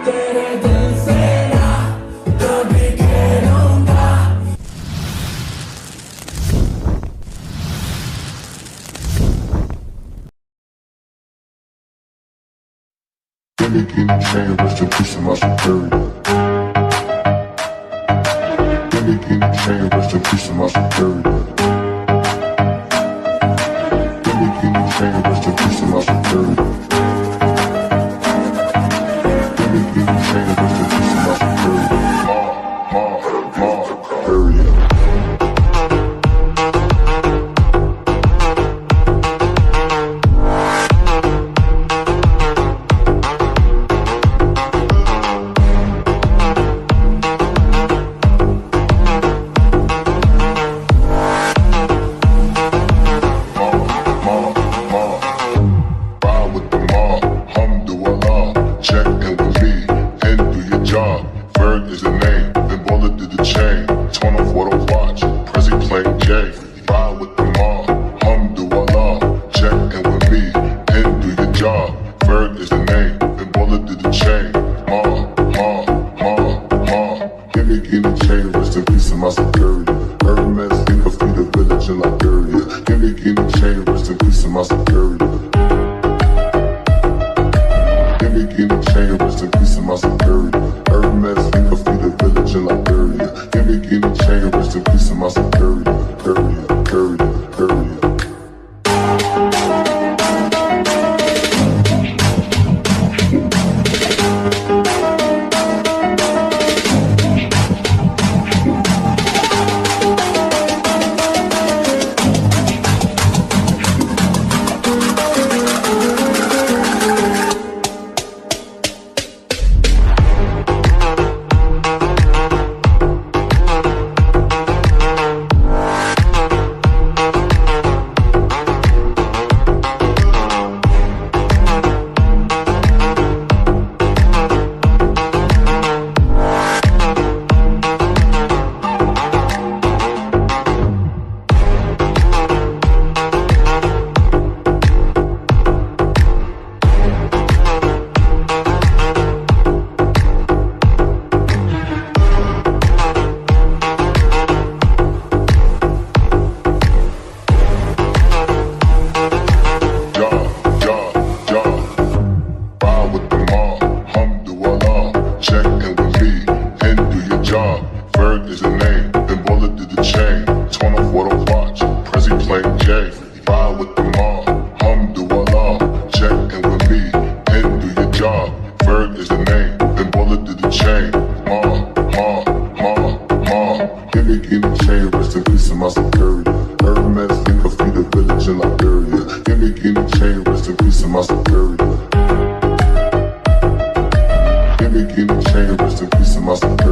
तेरे दिल से ना कभी खेलूंगा। Give me key chain, rest in peace of my superior. Give me key chain, rest in peace of my superior. Give me key chain, rest in peace of my superior. Give me key chain, rest in peace of my superior. Superior. Berg is the name, then bullet did the chain. Torn off what I watch, Prezi playing J. Ride with the mob, alhamdulillah. Check in with me, and do your job. Berg is the name, then bullet did the chain. Give me key the chain, rest in peace of my superior. Hermes, think of the village in Liberia. Give me key the chain, rest in peace of my superior. Give me key the chain, rest in peace of my superior. Hermes, think of the village in Liberia. Give me key the chain, rest in peace of my superior. Berg is the name, then bullet did the chain. Torn off what I watch, Prezi playing J. Ride with the mob, alhamdulillah. Check in with me, and do your job. Berg is the name, then bullet did the chain. Give me key the chain, rest in peace of my superior. Hermes, think of the village in Liberia. Give me key the chain, rest in peace of my superior. Give me key the chain, rest in peace of my superior.